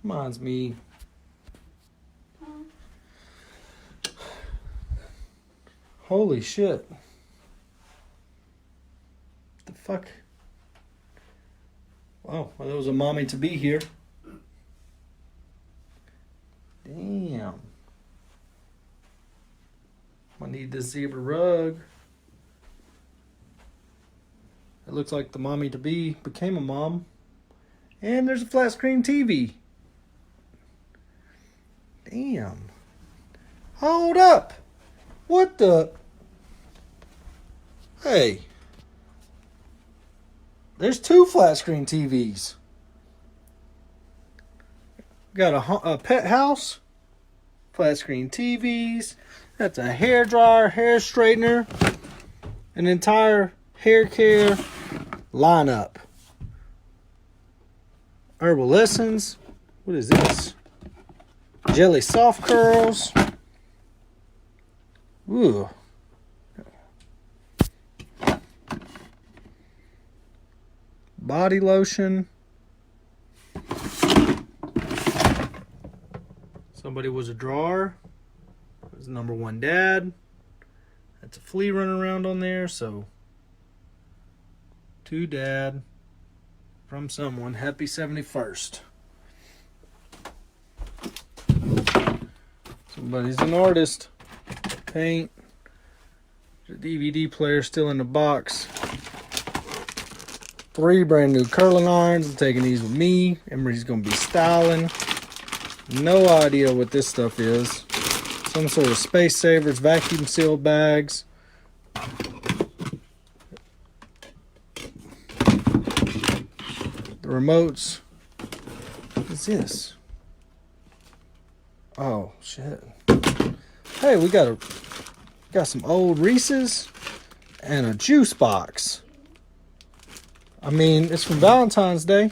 Reminds me. Holy shit. What the fuck? Wow, well, there was a mommy to be here. Damn. I need this zebra rug. It looks like the mommy to be became a mom. And there's a flat screen TV. Damn. Hold up. What the? Hey. There's 2 flat screen TVs. Got a pet house. Flat screen TVs. That's a hair dryer, hair straightener. An entire hair care lineup. Herbal Lessons. What is this? Jelly soft curls. Ooh. Body lotion. Somebody was a drawer. It was number 1 dad. That's a flea running around on there, so 2 dad from someone. Happy 71st. Somebody's an artist. Paint. The DVD player still in the box. 3 brand new curling irons. I'm taking these with me. Emery's going to be styling. No idea what this stuff is. Some sort of space savers, vacuum sealed bags. The remotes. What is this? Oh, shit. Hey, we got some old Reese's and a juice box. I mean, it's from Valentine's Day.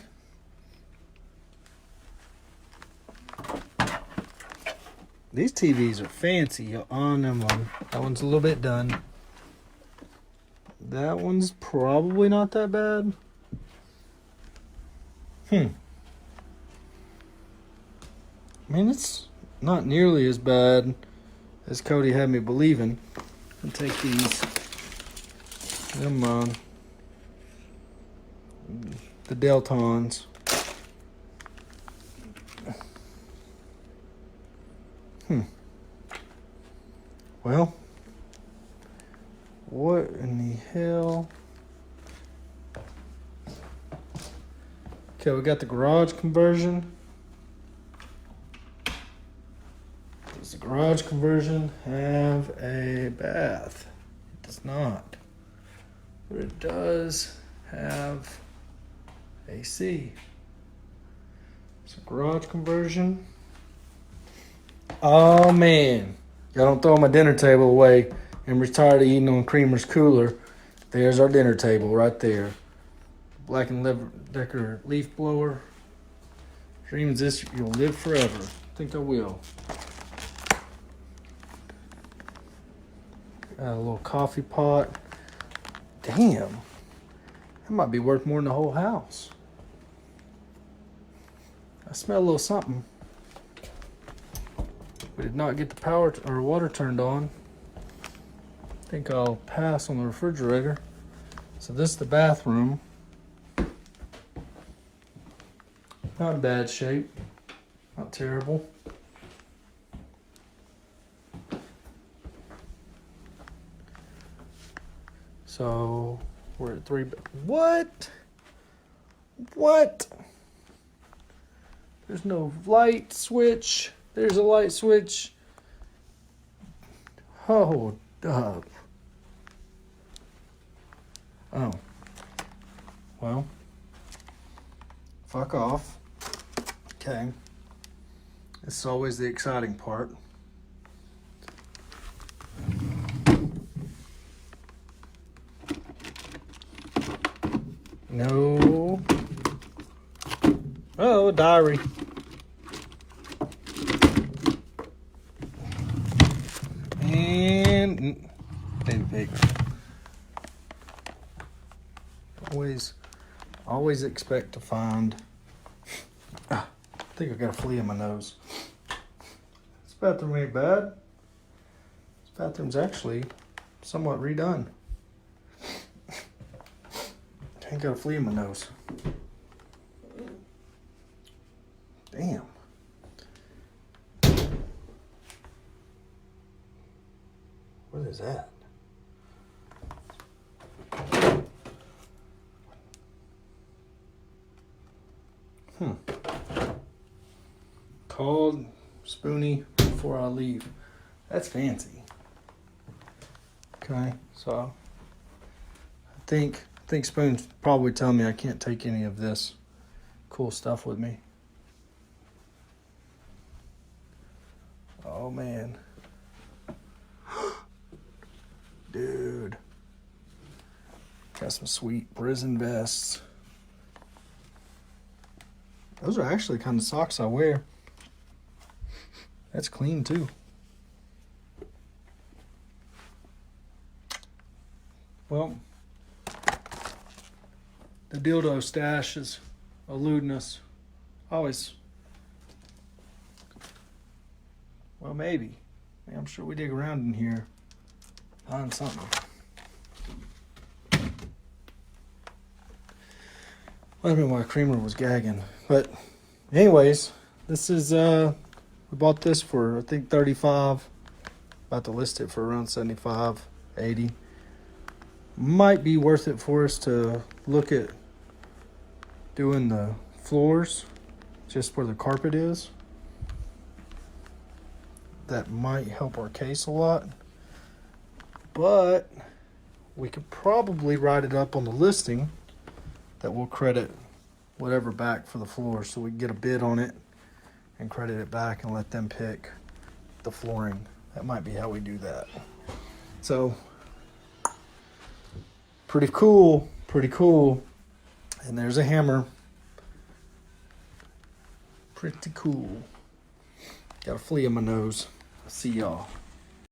These TVs are fancy on them one. That one's a little bit done. That one's probably not that bad. I mean, it's not nearly as bad as Cody had me believing. I'll take these. Come on. The Deltons. Well, what in the hell? Okay, we got the garage conversion. Does the garage conversion have a bath? It does not. But it does have AC. So garage conversion. Oh man. Y'all don't throw my dinner table away and retire to eating on Creamer's cooler. There's our dinner table right there. Black and Decker leaf blower. Dreams this you'll live forever. I think I will. Got a little coffee pot. Damn. That might be worth more than the whole house. I smell a little something. We did not get the power or water turned on. I think I'll pass on the refrigerator. So this is the bathroom. Not in bad shape. Not terrible. So we're at 3. What? What? There's no light switch. There's a light switch. Hold up. Oh. Well. Fuck off. Okay. It's always the exciting part. No. Oh, a diary. And baby pig. Always expect to find think I got a flea in my nose. This bathroom ain't bad. This bathroom's actually somewhat redone. Ain't got a flea in my nose. Damn. What is that? Called Spoonie before I leave. That's fancy. Okay, so I think Spoon's probably telling me I can't take any of this cool stuff with me. Oh man. Dude. Got some sweet prison vests. Those are actually kind of socks I wear. That's clean too. Well, the dildo stash is eluding us. Always. Well, maybe. I'm sure we dig around in here. Find something. I don't know why Creamer was gagging. But anyways, this is we bought this for I think $35. About to list it for around $75, $80. Might be worth it for us to look at doing the floors just where the carpet is. That might help our case a lot. But we could probably write it up on the listing that we'll credit whatever back for the floor, so we can get a bid on it and credit it back and let them pick the flooring. That might be how we do that. So pretty cool. And there's a hammer. Pretty cool. Got a flea in my nose. See y'all.